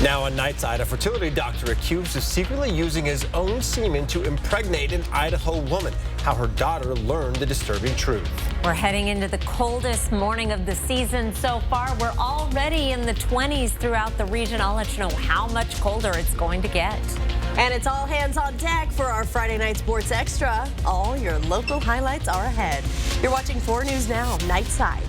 Now on Nightside, a fertility doctor accused of secretly using his own semen to impregnate an Idaho woman. How her daughter learned the disturbing truth. We're heading into the coldest morning of the season so far. We're already in the 20s throughout the region. I'll let you know how much colder it's going to get. And it's all hands on deck for our Friday Night Sports Extra. All your local highlights are ahead. You're watching 4 News Now, Nightside.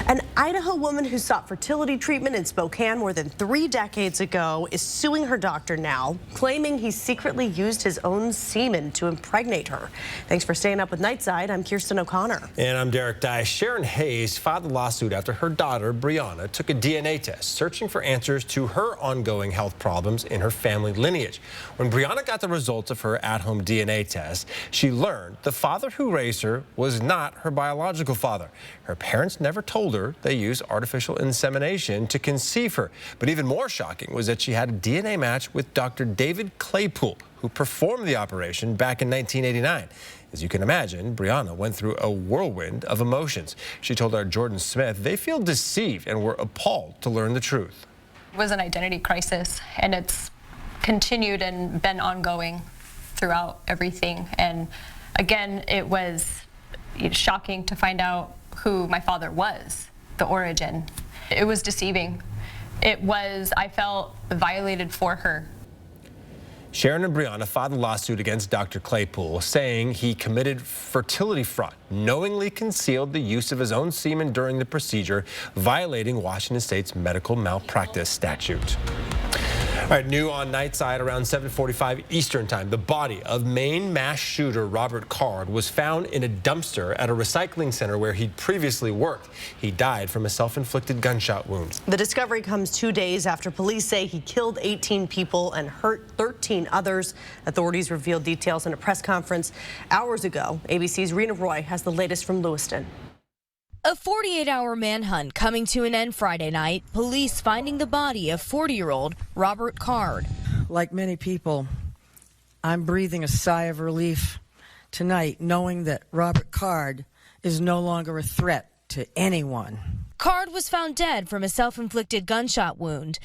An Idaho woman who sought fertility treatment in Spokane more than 3 decades ago is suing her doctor now, claiming he secretly used his own semen to impregnate her. Thanks for staying up with Nightside. I'm Kirsten O'Connor. And I'm Derek Dye. Sharon Hayes filed a lawsuit after her daughter, Brianna, took a DNA test, searching for answers to her ongoing health problems in her family lineage. When Brianna got the results of her at-home DNA test, she learned the father who raised her was not her biological father. Her parents never told her they used artificial insemination to conceive her. But even more shocking was that she had a DNA match with Dr. David Claypool, who performed the operation back in 1989. As you can imagine, Brianna went through a whirlwind of emotions. She told our Jordan Smith they feel deceived and were appalled to learn the truth. It was an identity crisis, and it's continued and been ongoing throughout everything. And again, it was shocking to find out who my father was, the origin. It was deceiving. I felt violated for her. Sharon and Brianna filed a lawsuit against Dr. Claypool, saying he committed fertility fraud, knowingly concealed the use of his own semen during the procedure, violating Washington State's medical malpractice statute. All right, new on Nightside around 7:45 Eastern Time. The body of Maine mass shooter Robert Card was found in a dumpster at a recycling center where he'd previously worked. He died from a self-inflicted gunshot wound. The discovery comes 2 days after police say he killed 18 people and hurt 13 others. Authorities revealed details in a press conference hours ago. ABC's Rena Roy has the latest from Lewiston. A 48-hour manhunt coming to an end Friday night. Police finding the body of 40-year-old Robert Card. Like many people, I'm breathing a sigh of relief tonight, knowing that Robert Card is no longer a threat to anyone. Card was found dead from a self-inflicted gunshot wound.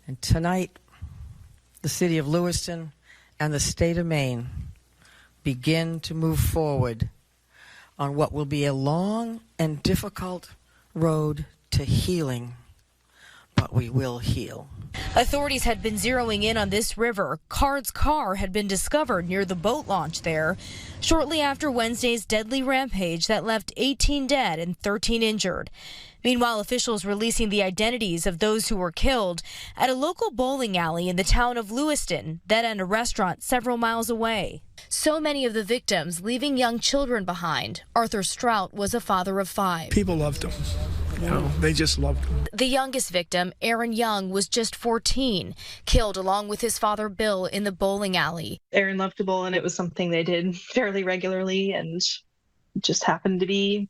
And tonight, the city of Lewiston and the state of Maine begin to move forward on what will be a long and difficult road to healing, but we will heal. Authorities had been zeroing in on this river. Card's car had been discovered near the boat launch there shortly after Wednesday's deadly rampage that left 18 dead and 13 injured. Meanwhile, officials releasing the identities of those who were killed at a local bowling alley in the town of Lewiston, then at a restaurant several miles away. So many of the victims leaving young children behind. Arthur Strout was a father of 5. People loved him. You know, they just loved him. The youngest victim, Aaron Young, was just 14, killed along with his father Bill in the bowling alley. Aaron loved to bowl, and it was something they did fairly regularly, and it just happened to be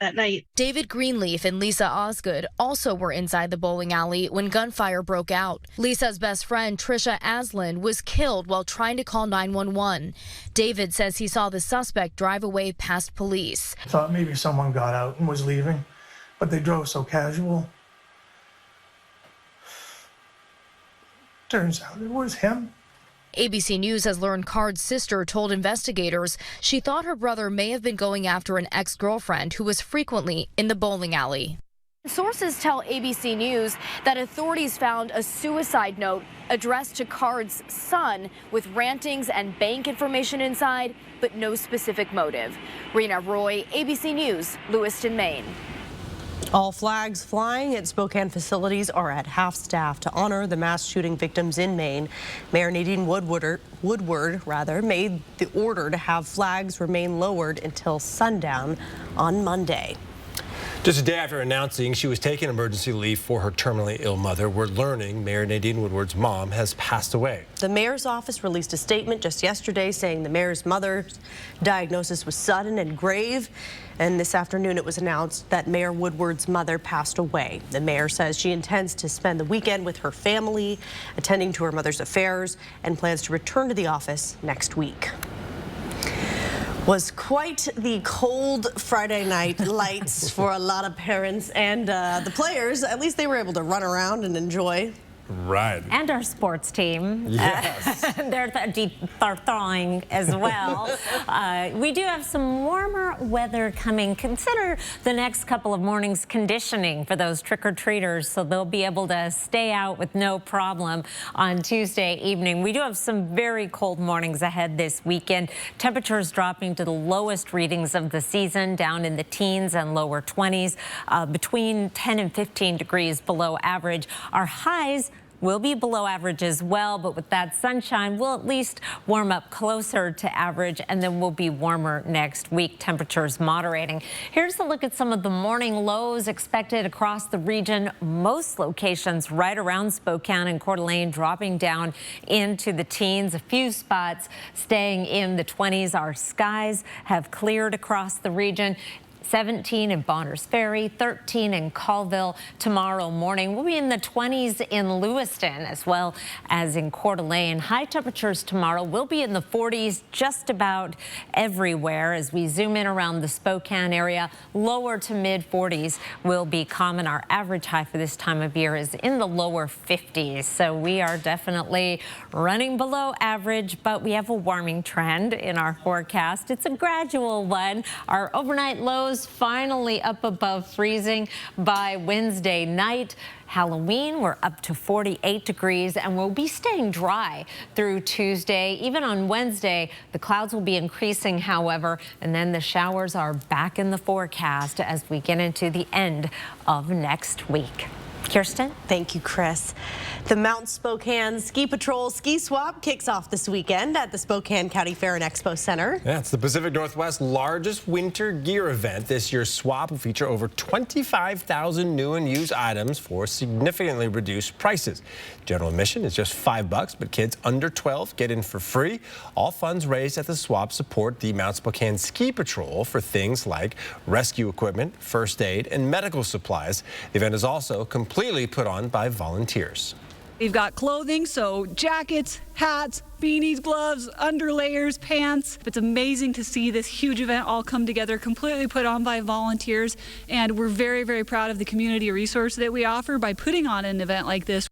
at night. David Greenleaf and Lisa Osgood also were inside the bowling alley when gunfire broke out. Lisa's best friend, Trisha Aslan, was killed while trying to call 911. David says he saw the suspect drive away past police. I thought maybe someone got out and was leaving, but they drove so casual. Turns out it was him. ABC News has learned Card's sister told investigators she thought her brother may have been going after an ex-girlfriend who was frequently in the bowling alley. Sources tell ABC News that authorities found a suicide note addressed to Card's son with rantings and bank information inside, but no specific motive. Rena Roy, ABC News, Lewiston, Maine. All flags flying at Spokane facilities are at half-staff to honor the mass shooting victims in Maine. Mayor Nadine Woodward made the order to have flags remain lowered until sundown on Monday. Just a day after announcing she was taking emergency leave for her terminally ill mother, we're learning Mayor Nadine Woodward's mom has passed away. The mayor's office released a statement just yesterday saying the mayor's mother's diagnosis was sudden and grave. And this afternoon it was announced that Mayor Woodward's mother passed away. The mayor says she intends to spend the weekend with her family, attending to her mother's affairs, and plans to return to the office next week. Was quite the cold Friday night lights for a lot of parents and the players. At least they were able to run around and enjoy. Right. And our sports team. Yes. They're thawing as well. We do have some warmer weather coming. Consider the next couple of mornings conditioning for those trick-or-treaters, so they'll be able to stay out with no problem on Tuesday evening. We do have some very cold mornings ahead this weekend. Temperatures dropping to the lowest readings of the season, down in the teens and lower 20s, between 10 and 15 degrees below average. Our highs will be below average as well, but with that sunshine, we'll at least warm up closer to average, and then we'll be warmer next week. Temperatures moderating. Here's a look at some of the morning lows expected across the region. Most locations right around Spokane and Coeur d'Alene dropping down into the teens. A few spots staying in the 20s. Our skies have cleared across the region. 17 in Bonners Ferry, 13 in Colville. Tomorrow morning we'll be in the 20s in Lewiston as well as in Coeur d'Alene. High temperatures tomorrow will be in the 40s just about everywhere. As we zoom in around the Spokane area, lower to mid 40s will be common. Our average high for this time of year is in the lower 50s. So we are definitely running below average, but we have a warming trend in our forecast. It's a gradual one. Our overnight lows finally up above freezing by Wednesday night. Halloween, we're up to 48 degrees, and we'll be staying dry through Tuesday. Even on Wednesday, the clouds will be increasing, however, and then the showers are back in the forecast as we get into the end of next week. Kirsten? Thank you, Chris. The Mount Spokane Ski Patrol Ski Swap kicks off this weekend at the Spokane County Fair and Expo Center. Yeah, it's the Pacific Northwest's largest winter gear event. This year's swap will feature over 25,000 new and used items for significantly reduced prices. General admission is just $5, but kids under 12 get in for free. All funds raised at the swap support the Mount Spokane Ski Patrol for things like rescue equipment, first aid, and medical supplies. The event is also completely put on by volunteers. We've got clothing, so jackets, hats, beanies, gloves, underlayers, pants. It's amazing to see this huge event all come together, completely put on by volunteers, and we're very, very proud of the community resource that we offer by putting on an event like this.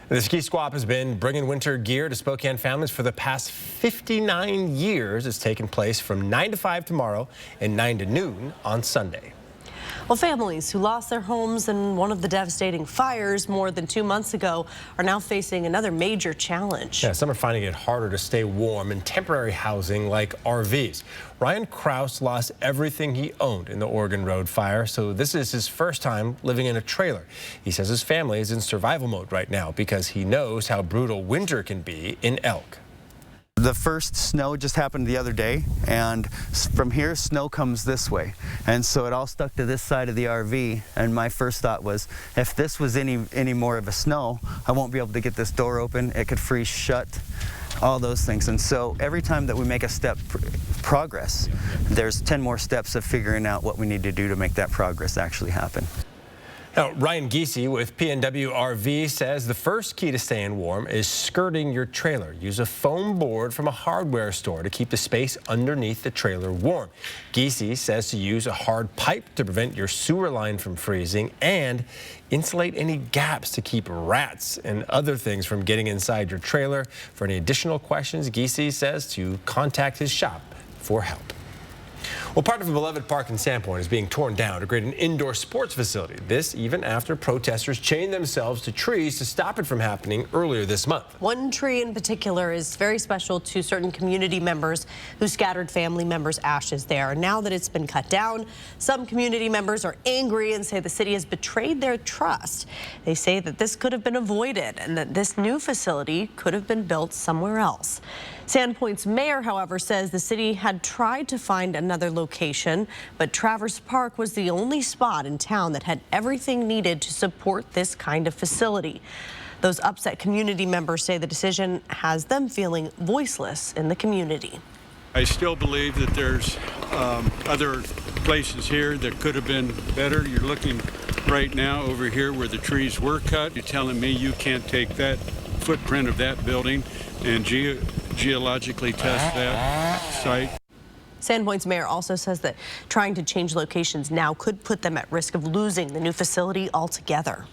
The Ski Swap has been bringing winter gear to Spokane families for the past 59 years. It's taking place from 9 to 5 tomorrow and 9 to noon on Sunday. Well, families who lost their homes in one of the devastating fires more than 2 months ago are now facing another major challenge. Yeah, some are finding it harder to stay warm in temporary housing like RVs. Ryan Kraus lost everything he owned in the Oregon Road fire, so this is his first time living in a trailer. He says his family is in survival mode right now because he knows how brutal winter can be in Elk. The first snow just happened the other day, and from here snow comes this way, and so it all stuck to this side of the RV. And my first thought was, if this was any more of a snow, I won't be able to get this door open. It could freeze shut, all those things. And so every time that we make a step progress, there's 10 more steps of figuring out what we need to do to make that progress actually happen. Now, Ryan Giese with PNW RV says the first key to staying warm is skirting your trailer. Use a foam board from a hardware store to keep the space underneath the trailer warm. Giese says to use a hard pipe to prevent your sewer line from freezing and insulate any gaps to keep rats and other things from getting inside your trailer. For any additional questions, Giese says to contact his shop for help. Well, part of a beloved park in Sandpoint is being torn down to create an indoor sports facility. This even after protesters chained themselves to trees to stop it from happening earlier this month. One tree in particular is very special to certain community members who scattered family members' ashes there. Now that it's been cut down, some community members are angry and say the city has betrayed their trust. They say that this could have been avoided and that this new facility could have been built somewhere else. Sandpoint's mayor, however, says the city had tried to find another location, but Traverse Park was the only spot in town that had everything needed to support this kind of facility. Those upset community members say the decision has them feeling voiceless in the community. I still believe that there's other places here that could have been better. You're looking right now over here where the trees were cut. You're telling me you can't take that footprint of that building and geologically test that site? Sandpoint's mayor also says that trying to change locations now could put them at risk of losing the new facility altogether.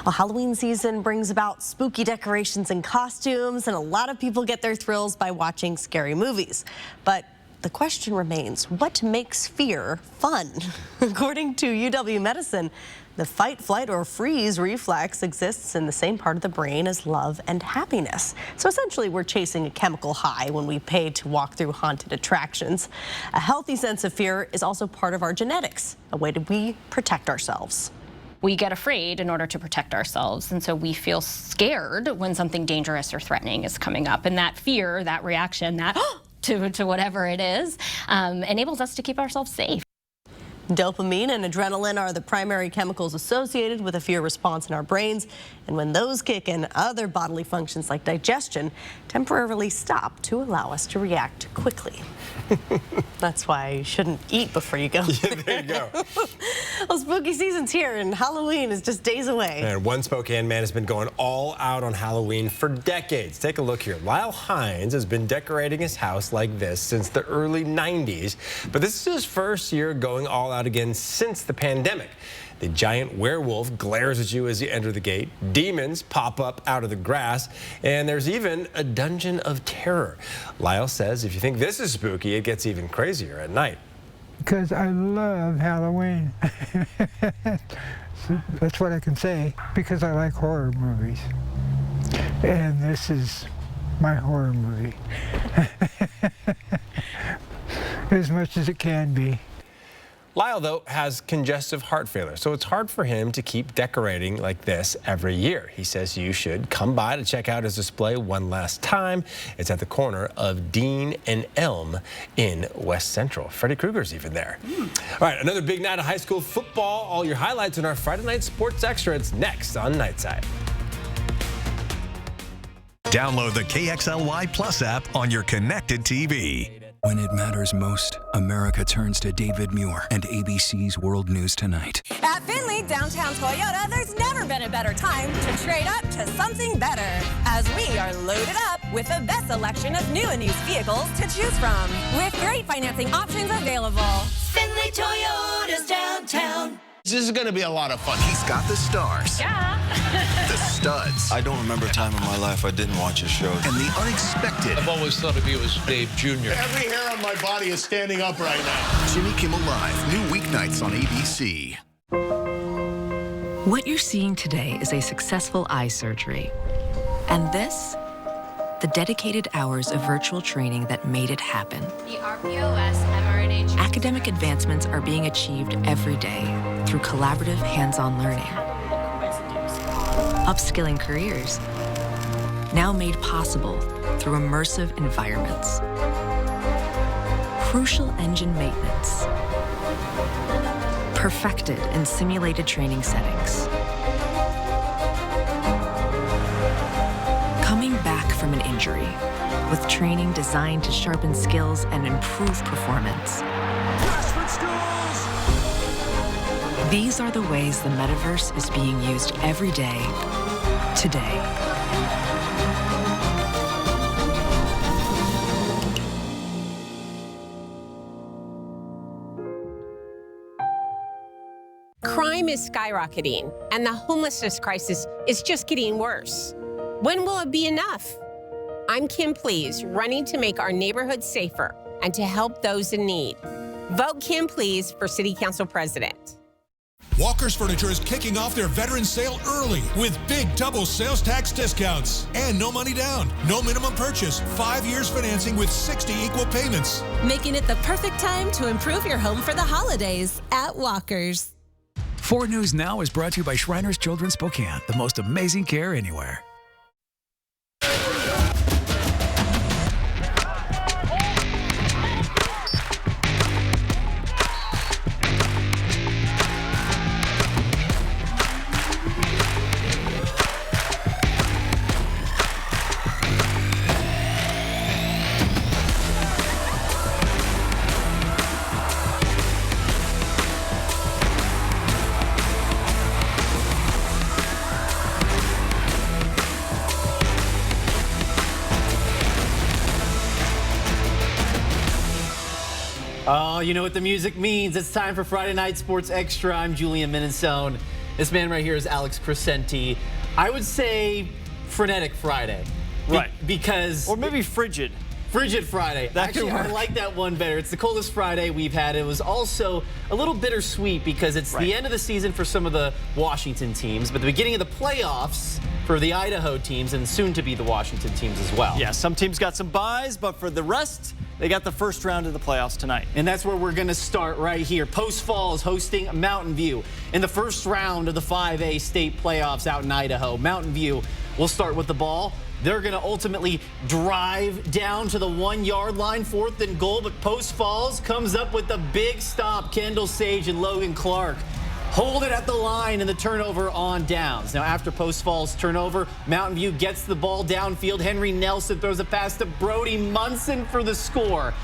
Well, Halloween season brings about spooky decorations and costumes, and a lot of people get their thrills by watching scary movies. But the question remains, what makes fear fun? According to UW Medicine, the fight, flight, or freeze reflex exists in the same part of the brain as love and happiness. So essentially, we're chasing a chemical high when we pay to walk through haunted attractions. A healthy sense of fear is also part of our genetics, a way that we protect ourselves. We get afraid in order to protect ourselves, and so we feel scared when something dangerous or threatening is coming up. And that fear, that reaction, that to whatever it is, enables us to keep ourselves safe. Dopamine and adrenaline are the primary chemicals associated with a fear response in our brains. And when those kick in, other bodily functions like digestion temporarily stop to allow us to react quickly. That's why you shouldn't eat before you go. Yeah, there you go. Well, spooky season's here and Halloween is just days away. And one Spokane man has been going all out on Halloween for decades. Take a look here. Lyle Hines has been decorating his house like this since the early 90s, but this is his first year going all out again since the pandemic. The giant werewolf glares at you as you enter the gate. Demons pop up out of the grass, and there's even a dungeon of terror. Lyle says if you think this is spooky, it gets even crazier at night. Because I love Halloween. That's what I can say, because I like horror movies. And this is my horror movie. As much as it can be. Lyle, though, has congestive heart failure, so it's hard for him to keep decorating like this every year. He says you should come by to check out his display one last time. It's at the corner of Dean and Elm in West Central. Freddy Krueger's even there. All right, another big night of high school football. All your highlights in our Friday Night Sports Extra. It's next on Nightside. Download the KXLY Plus app on your connected TV. When it matters most, America turns to David Muir and ABC's World News Tonight. At Findlay Downtown Toyota, there's never been a better time to trade up to something better, as we are loaded up with the best selection of new and used vehicles to choose from, with great financing options available. Findlay Toyota's downtown. This is going to be a lot of fun. He's got the stars. Yeah. The studs. I don't remember a time in my life I didn't watch his show. And the unexpected. I've always thought of you as Dave Jr. Every hair on my body is standing up right now. Jimmy Kimmel Live, new weeknights on ABC. What you're seeing today is a successful eye surgery. And this, the dedicated hours of virtual training that made it happen. The RPOS mRNA. Academic advancements are being achieved every day through collaborative hands-on learning. Upskilling careers, now made possible through immersive environments. Crucial engine maintenance, perfected in simulated training settings. Coming back from an injury with training designed to sharpen skills and improve performance. These are the ways the metaverse is being used every day, today. Crime is skyrocketing, and the homelessness crisis is just getting worse. When will it be enough? I'm Kim Please, running to make our neighborhoods safer and to help those in need. Vote Kim Please for City Council President. Walker's Furniture is kicking off their veteran sale early with big double sales tax discounts and no money down, no minimum purchase, 5 years financing with 60 equal payments. Making it the perfect time to improve your home for the holidays at Walker's. 4 News Now is brought to you by Shriners Children's Spokane, the most amazing care anywhere. Oh, you know what the music means. It's time for Friday Night Sports Extra. I'm Julian Minnesone. This man right here is Alex Crescenti. I would say frenetic Friday. Right. Because... Or maybe frigid. Frigid Friday. Actually, I like that one better. It's the coldest Friday we've had. It was also a little bittersweet because it's the end of the season for some of the Washington teams, but the beginning of the playoffs for the Idaho teams and soon to be the Washington teams as well. Yeah, some teams got some byes, but for the rest, they got the first round of the playoffs tonight. And that's where we're going to start right here. Post Falls hosting Mountain View in the first round of the 5A state playoffs out in Idaho. Mountain View will start with the ball. They're going to ultimately drive down to the 1-yard line, 4th and goal, but Post Falls comes up with the big stop. Kendall Sage and Logan Clark hold it at the line and the turnover on downs. Now, after Post Falls turnover, Mountain View gets the ball downfield. Henry Nelson throws a pass to Brody Munson for the score.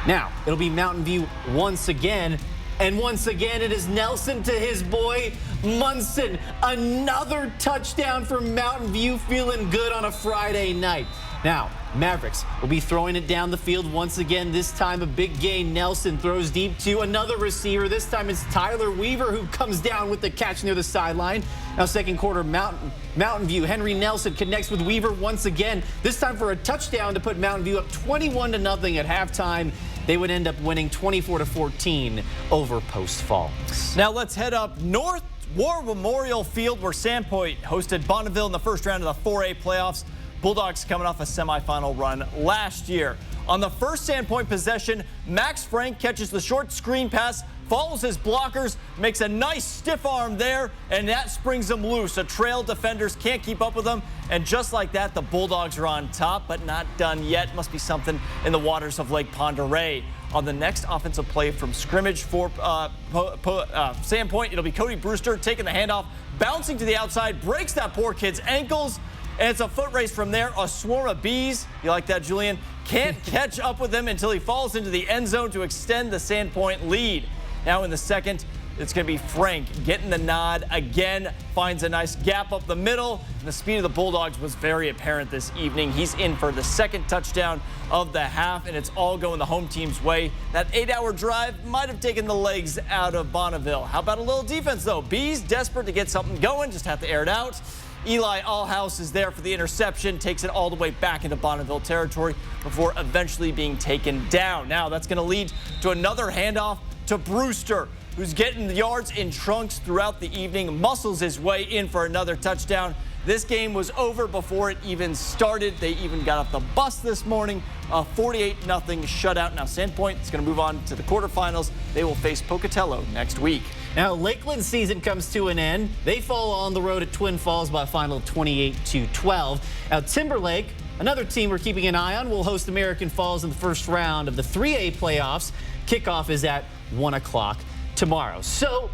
Now, it'll be Mountain View once again. And once again, it is Nelson to his boy Munson. Another touchdown for Mountain View, feeling good on a Friday night. Now, Mavericks will be throwing it down the field once again. This time a big gain. Nelson throws deep to another receiver. This time it's Tyler Weaver who comes down with the catch near the sideline. Now, second quarter, Mountain View. Henry Nelson connects with Weaver once again. This time for a touchdown to put Mountain View up 21-0 at halftime. They would end up winning 24-14 over Post Falls. Now let's head up north. War Memorial Field, where Sandpoint hosted Bonneville in the first round of the 4A playoffs. Bulldogs coming off a semifinal run last year. On the first Sandpoint possession, Max Frank catches the short screen pass, follows his blockers, makes a nice stiff arm there, and that springs them loose. The trail defenders can't keep up with them, and just like that, the Bulldogs are on top, but not done yet. Must be something in the waters of Lake Pend Oreille. On the next offensive play from scrimmage for Sandpoint, it'll be Cody Brewster taking the handoff, bouncing to the outside, breaks that poor kid's ankles, and it's a foot race from there. A swarm of bees, you like that, Julian, can't catch up with him until he falls into the end zone to extend the Sandpoint lead. Now in the second, it's going to be Frank getting the nod again, finds a nice gap up the middle. And the speed of the Bulldogs was very apparent this evening. He's in for the second touchdown of the half, and it's all going the home team's way. That 8-hour drive might have taken the legs out of Bonneville. How about a little defense, though? Bees desperate to get something going, just have to air it out. Eli Allhouse is there for the interception, takes it all the way back into Bonneville territory before eventually being taken down. Now that's going to lead to another handoff to Brewster, who's getting the yards in trunks throughout the evening, muscles his way in for another touchdown. This game was over before it even started. They even got off the bus this morning. A 48-0 shutout. Now Sandpoint is going to move on to the quarterfinals. They will face Pocatello next week. Now, Lakeland's season comes to an end. They fall on the road at Twin Falls by a final of 28-12. Now, Timberlake, another team we're keeping an eye on, will host American Falls in the first round of the 3A playoffs. Kickoff is at 1 o'clock tomorrow. So,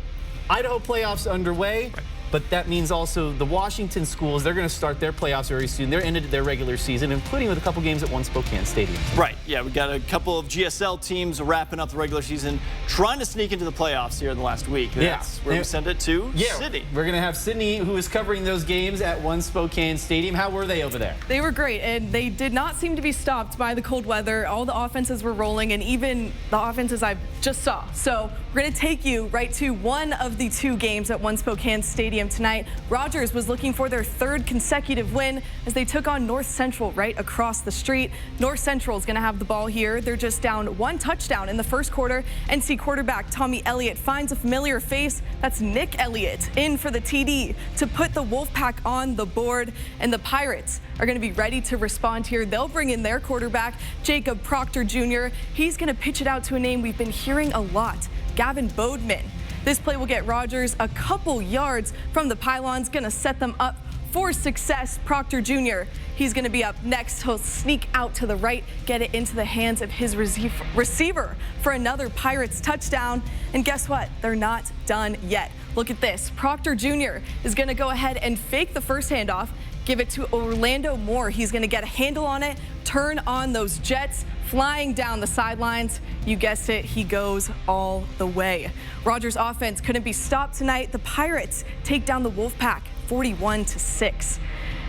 Idaho playoffs underway. But that means also the Washington schools, they're going to start their playoffs very soon. They're ended their regular season, including with a couple games at One Spokane Stadium. Right, yeah, we got a couple of GSL teams wrapping up the regular season, trying to sneak into the playoffs here in the last week. That's where we send it to Sydney. We're going to have Sydney, who is covering those games at One Spokane Stadium. How were they over there? They were great, and they did not seem to be stopped by the cold weather. All the offenses were rolling, and even the offenses I just saw. So we're going to take you right to one of the two games at One Spokane Stadium tonight. Rogers was looking for their third consecutive win as they took on North Central right across the street. North Central is going to have the ball here. They're just down one touchdown in the first quarter. NC quarterback Tommy Elliott finds a familiar face. That's Nick Elliott in for the TD to put the Wolfpack on the board. And the Pirates are going to be ready to respond here. They'll bring in their quarterback, Jacob Proctor Jr. He's going to pitch it out to a name we've been hearing a lot, Gavin Bodeman. This play will get Rogers a couple yards from the pylons, going to set them up for success. Proctor Jr., he's going to be up next. He'll sneak out to the right, get it into the hands of his receiver for another Pirates touchdown. And guess what? They're not done yet. Look at this. Proctor Jr. is going to go ahead and fake the first handoff, give it to Orlando Moore. He's going to get a handle on it, turn on those jets, flying down the sidelines. You guessed it, he goes all the way. Rogers' offense couldn't be stopped tonight. The Pirates take down the Wolfpack 41-6.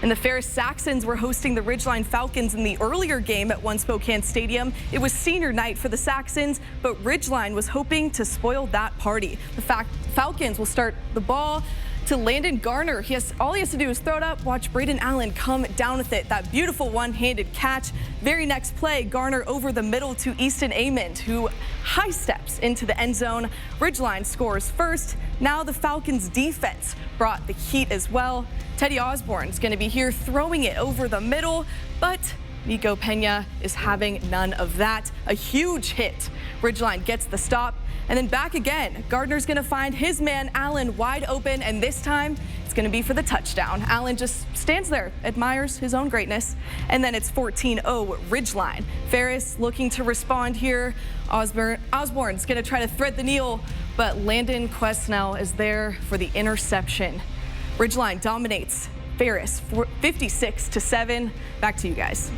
And the Ferris Saxons were hosting the Ridgeline Falcons in the earlier game at One Spokane Stadium. It was senior night for the Saxons, but Ridgeline was hoping to spoil that party. The Falcons will start the ball to Landon Garner. All he has to do is throw it up, watch Braden Allen come down with it. That beautiful one-handed catch. Very next play, Garner over the middle to Easton Amond, who high steps into the end zone. Ridgeline scores first. Now the Falcons defense brought the heat as well. Teddy Osborne's going to be here throwing it over the middle, but Nico Pena is having none of that. A huge hit. Ridgeline gets the stop. And then back again, Gardner's going to find his man Allen wide open, and this time it's going to be for the touchdown. Allen just stands there, admires his own greatness, and then it's 14-0 Ridgeline. Ferris looking to respond here. Osborne's going to try to thread the needle, but Landon Quesnell is there for the interception. Ridgeline dominates Ferris 56-7. Back to you guys.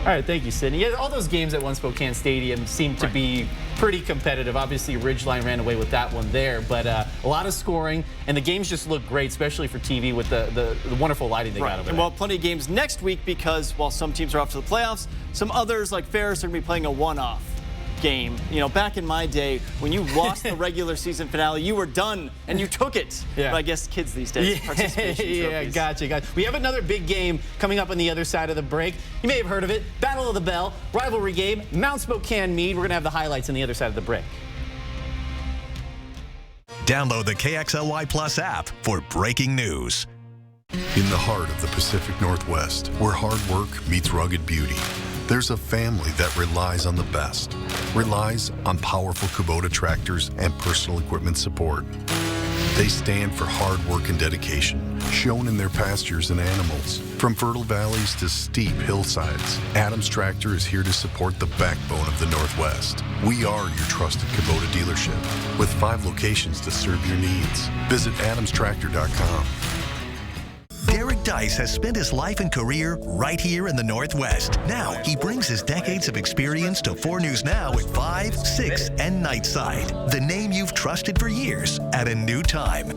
All right, thank you, Sydney. Yeah, all those games at One Spokane Stadium seem to be pretty competitive. Obviously, Ridgeline ran away with that one there, but a lot of scoring, and the games just look great, especially for TV with the wonderful lighting they got over there. And well, plenty of games next week because while some teams are off to the playoffs, some others like Ferris are going to be playing a one-off game. You know, back in my day, when you lost the regular season finale, you were done and you took it. Yeah. But I guess kids these days, participation trophies. Gotcha. We have another big game coming up on the other side of the break. You may have heard of it. Battle of the Bell, rivalry game, Mount Spokane Mead. We're going to have the highlights on the other side of the break. Download the KXLY Plus app for breaking news. In the heart of the Pacific Northwest, where hard work meets rugged beauty, there's a family that relies on the best, relies on powerful Kubota tractors and personal equipment support. They stand for hard work and dedication, shown in their pastures and animals. From fertile valleys to steep hillsides, Adams Tractor is here to support the backbone of the Northwest. We are your trusted Kubota dealership, with 5 locations to serve your needs. Visit adamstractor.com. Derek Dice has spent his life and career right here in the Northwest. Now, he brings his decades of experience to 4 News Now at 5, 6, and Nightside. The name you've trusted for years at a new time.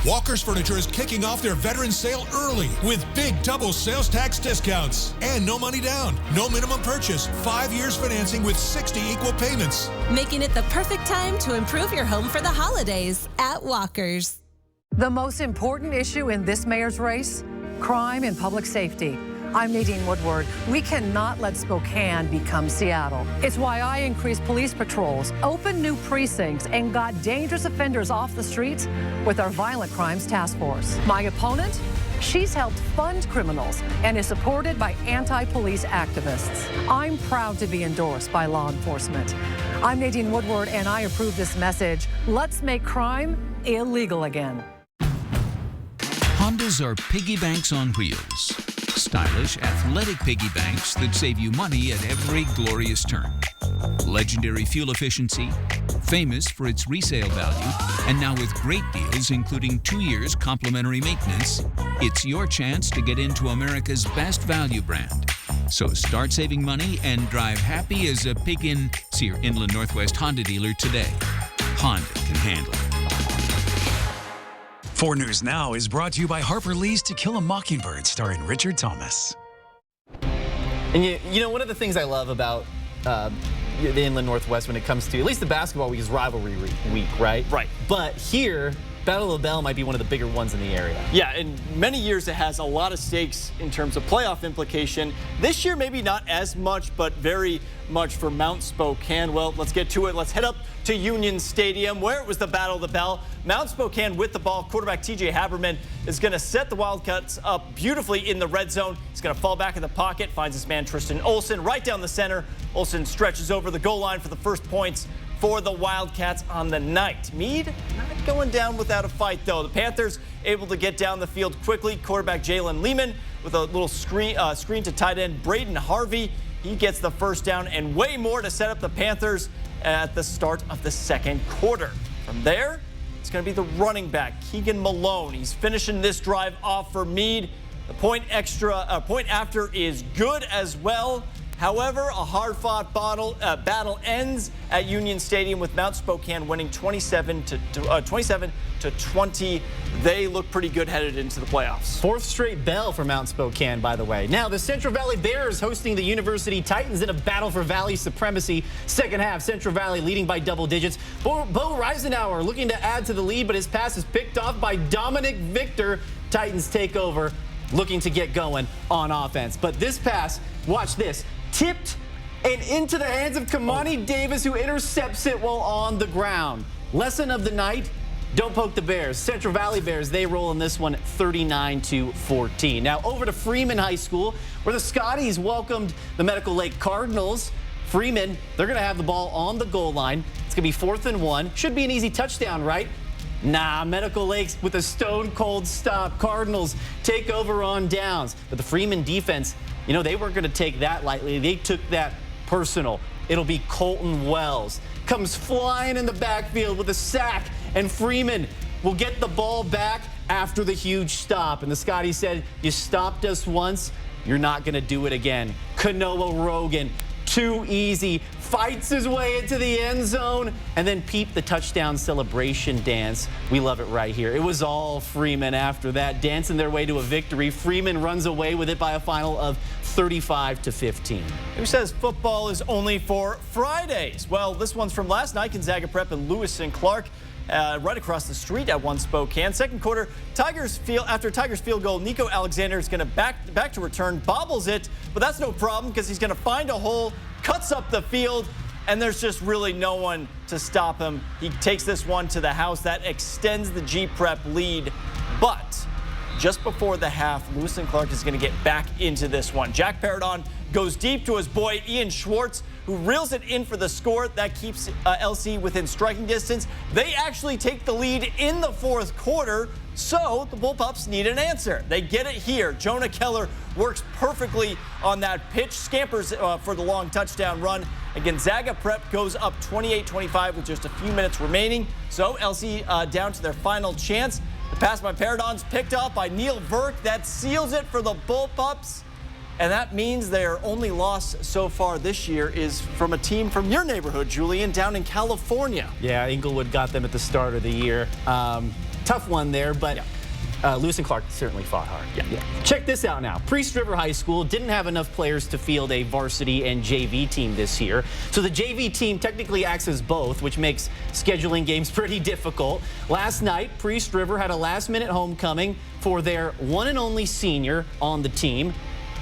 Walker's Furniture is kicking off their veteran sale early with big double sales tax discounts and no money down, no minimum purchase, 5 years financing with 60 equal payments. Making it the perfect time to improve your home for the holidays at Walker's. The most important issue in this mayor's race, crime and public safety. I'm Nadine Woodward. We cannot let Spokane become Seattle. It's why I increased police patrols, opened new precincts, and got dangerous offenders off the streets with our Violent Crimes Task Force. My opponent? She's helped fund criminals and is supported by anti-police activists. I'm proud to be endorsed by law enforcement. I'm Nadine Woodward, and I approve this message. Let's make crime illegal again. Hondas are piggy banks on wheels. Stylish, athletic piggy banks that save you money at every glorious turn. Legendary fuel efficiency, famous for its resale value, and now with great deals including 2 years complimentary maintenance, it's your chance to get into America's best value brand. So start saving money and drive happy as a pig in. See your Inland Northwest Honda dealer today. Honda can handle it. 4 News Now is brought to you by Harper Lee's To Kill a Mockingbird, starring Richard Thomas. And you know, one of the things I love about the Inland Northwest when it comes to at least the basketball week is rivalry week, right? Right. But here, Battle of the Bell might be one of the bigger ones in the area. Yeah, in many years it has a lot of stakes in terms of playoff implication. This year, maybe not as much, but very much for Mount Spokane. Well, let's get to it. Let's head up to Union Stadium, where it was the Battle of the Bell. Mount Spokane with the ball. Quarterback TJ Haberman is going to set the Wildcats up beautifully in the red zone. He's going to fall back in the pocket, finds his man Tristan Olsen right down the center. Olsen stretches over the goal line for the first points for the Wildcats on the night. Meade not going down without a fight, though. The Panthers able to get down the field quickly. Quarterback Jalen Lehman with a little screen to tight end Braden Harvey. He gets the first down and way more to set up the Panthers at the start of the second quarter. From there, it's going to be the running back, Keegan Malone. He's finishing this drive off for Meade. The point after is good as well. However, a hard-fought battle ends at Union Stadium with Mount Spokane winning 27 to 20. They look pretty good headed into the playoffs. Fourth straight bell for Mount Spokane, by the way. Now, the Central Valley Bears hosting the University Titans in a battle for Valley supremacy. Second half, Central Valley leading by double digits. Bo Reisenauer looking to add to the lead, but his pass is picked off by Dominic Victor. Titans take over, looking to get going on offense. But this pass, watch this, tipped and into the hands of Kamani Davis, who intercepts it while on the ground. Lesson of the night, don't poke the Bears. Central Valley Bears, they roll in this one 39-14. Now over to Freeman High School, where the Scotties welcomed the Medical Lake Cardinals. Freeman, they're going to have the ball on the goal line. It's going to be 4th and 1. Should be an easy touchdown, right? Nah, Medical Lakes with a stone-cold stop. Cardinals take over on downs. But the Freeman defense, you know, they weren't going to take that lightly. They took that personal. It'll be Colton Wells. Comes flying in the backfield with a sack, and Freeman will get the ball back after the huge stop. And the Scotties said, you stopped us once, you're not going to do it again. Kanoa Rogan, too easy, fights his way into the end zone, and then peep the touchdown celebration dance. We love it right here. It was all Freeman after that, dancing their way to a victory. Freeman runs away with it by a final of 35-15. Who says football is only for Fridays? Well, this one's from last night. Gonzaga Prep and Lewis and Clark right across the street at One Spokane. Second quarter, after Tigers field goal, Nico Alexander is going to back to return, bobbles it, but that's no problem because he's going to find a hole, cuts up the field, and there's just really no one to stop him. He takes this one to the house. That extends the G-Prep lead, but just before the half, Lewis and Clark is going to get back into this one. Jack Paradon goes deep to his boy Ian Schwartz, who reels it in for the score. That keeps LC within striking distance. They actually take the lead in the fourth quarter, so the Bullpups need an answer. They get it here. Jonah Keller works perfectly on that pitch, scampers for the long touchdown run, and Gonzaga Prep goes up 28-25 with just a few minutes remaining. So LC down to their final chance. The pass by Paradon's picked off by Neil Verk. That seals it for the Bullpups. And that means their only loss so far this year is from a team from your neighborhood, Julian, down in California. Yeah, Inglewood got them at the start of the year. Tough one there, but Lewis and Clark certainly fought hard. Yeah. Check this out now. Priest River High School didn't have enough players to field a varsity and JV team this year. So the JV team technically acts as both, which makes scheduling games pretty difficult. Last night, Priest River had a last-minute homecoming for their one and only senior on the team,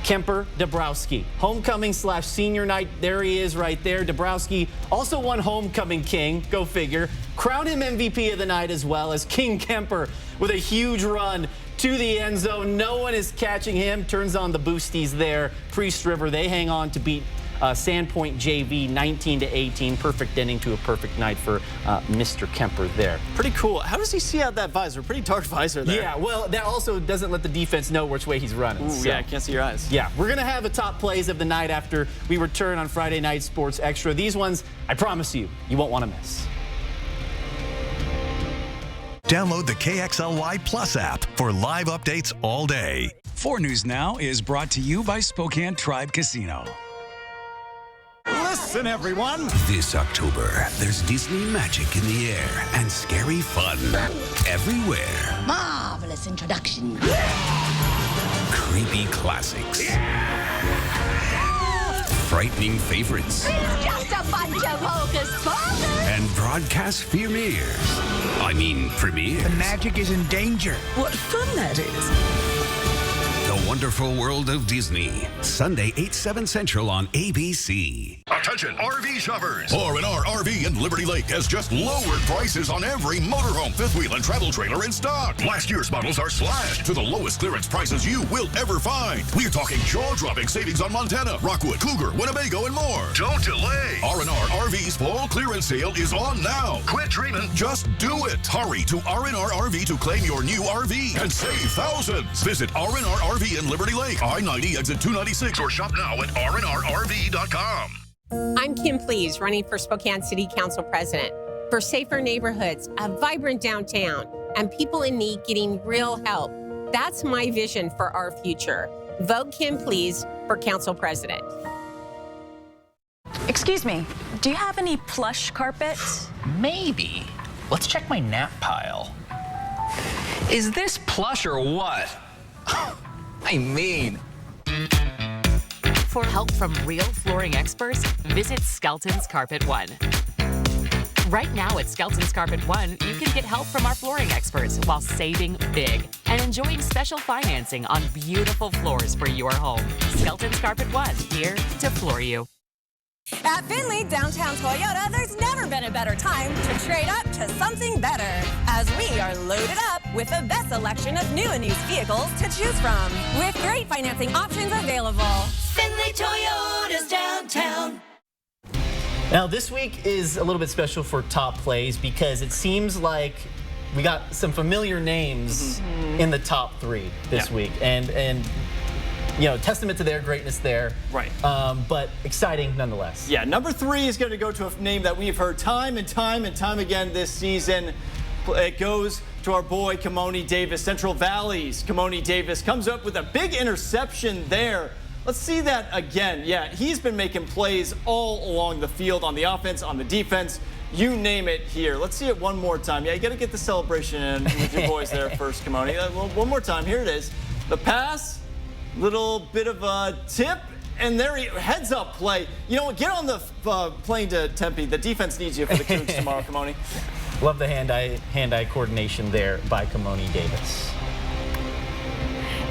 Kemper Dabrowski. Homecoming/senior night, there he is right there. Dabrowski also won Homecoming King, go figure. Crowned him MVP of the night as well as King Kemper with a huge run to the end zone. No one is catching him. Turns on the boosties there. Priest River, they hang on to beat Sandpoint JV 19-18. Perfect ending to a perfect night for Mr. Kemper there. Pretty cool. How does he see out that visor? Pretty dark visor there. Yeah, well, that also doesn't let the defense know which way he's running. Ooh, so. Yeah, I can't see your eyes. Yeah, we're going to have the top plays of the night after we return on Friday Night Sports Extra. These ones, I promise you won't want to miss. Download the KXLY Plus app for live updates all day. 4 News Now is brought to you by Spokane Tribe Casino. Listen, everyone. This October, there's Disney magic in the air and scary fun everywhere. Marvelous introduction. Creepy classics. Frightening favorites. It's just a bunch of hocus pocus. And broadcast premieres. Premieres. The magic is in danger. What fun that is. The Wonderful World of Disney. Sunday, 8/7 Central on ABC. Attention, RV shoppers. R&R RV in Liberty Lake has just lowered prices on every motorhome, fifth wheel, and travel trailer in stock. Last year's models are slashed to the lowest clearance prices you will ever find. We're talking jaw-dropping savings on Montana, Rockwood, Cougar, Winnebago, and more. Don't delay. R&R RV's fall clearance sale is on now. Quit dreaming. Just do it. Hurry to R&R RV to claim your new RV and save thousands. Visit R&R RV in Liberty Lake, I-90 exit 296, or shop now at rnrrv.com. I'm Kim Please, running for Spokane City Council President. For safer neighborhoods, a vibrant downtown, and people in need getting real help. That's my vision for our future. Vote Kim Please for Council President. Excuse me, do you have any plush carpet? Maybe. Let's check my nap pile. Is this plush or what? I mean... For help from real flooring experts, visit Skelton's Carpet One. Right now at Skelton's Carpet One, you can get help from our flooring experts while saving big and enjoying special financing on beautiful floors for your home. Skelton's Carpet One, here to floor you. At Finley Downtown Toyota, there's never been a better time to trade up to something better, as we are loaded up with the best selection of new and used vehicles to choose from, with great financing options available. Finley Toyota's downtown. Now, this week is a little bit special for top plays because it seems like we got some familiar names in the top 3 this week, and you know, testament to their greatness there. Right. But exciting nonetheless. Yeah, number 3 is going to go to a name that we've heard time and time again this season. It goes to our boy, Kamoni Davis. Central Valley's Kamoni Davis comes up with a big interception there. Let's see that again. Yeah, he's been making plays all along the field, on the offense, on the defense. You name it here. Let's see it one more time. Yeah, you got to get the celebration in with your boys there first, Kamoni. One more time. Here it is. The pass. Little bit of a tip, and there he heads up play. You know what? Get on the plane to Tempe. The defense needs you for the Cougs tomorrow, Kamoni. Love the hand-eye coordination there by Kamoni Davis.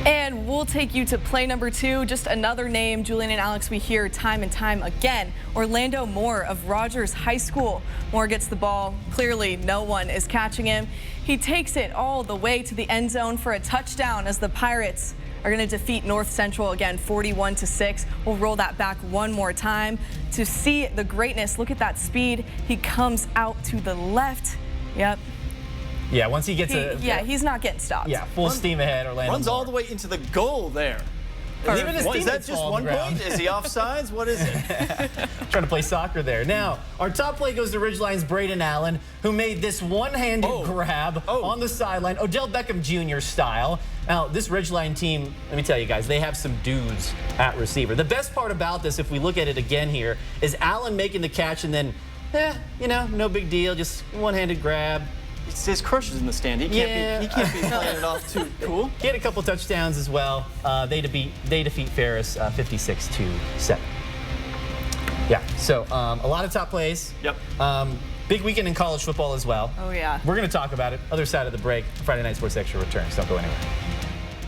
And we'll take you to play number 2. Just another name, Julian and Alex, we hear time and time again. Orlando Moore of Rogers High School. Moore gets the ball. Clearly, no one is catching him. He takes it all the way to the end zone for a touchdown as the Pirates are going to defeat North Central again 41-6. We'll roll that back one more time to see the greatness. Look at that speed. He comes out to the left. Yep. Yeah, once he gets he's not getting stopped. Yeah, full steam ahead, Orlando. Runs all the way into the goal there. Even his is that just 1 point? Is he offsides? What is it? Trying to play soccer there. Now, our top play goes to Ridgeline's Braden Allen, who made this one-handed grab on the sideline, Odell Beckham Jr. style. Now, this Ridgeline team, let me tell you guys, they have some dudes at receiver. The best part about this, if we look at it again here, is Allen making the catch and then, you know, no big deal, just one-handed grab. His crush is in the stand. He can't be playing it off too cool. He had a couple touchdowns as well. They defeat Ferris 56-7. Yeah, so a lot of top plays. Yep. Big weekend in college football as well. Oh, yeah. We're going to talk about it. Other side of the break. Friday Night Sports Extra returns. Don't go anywhere.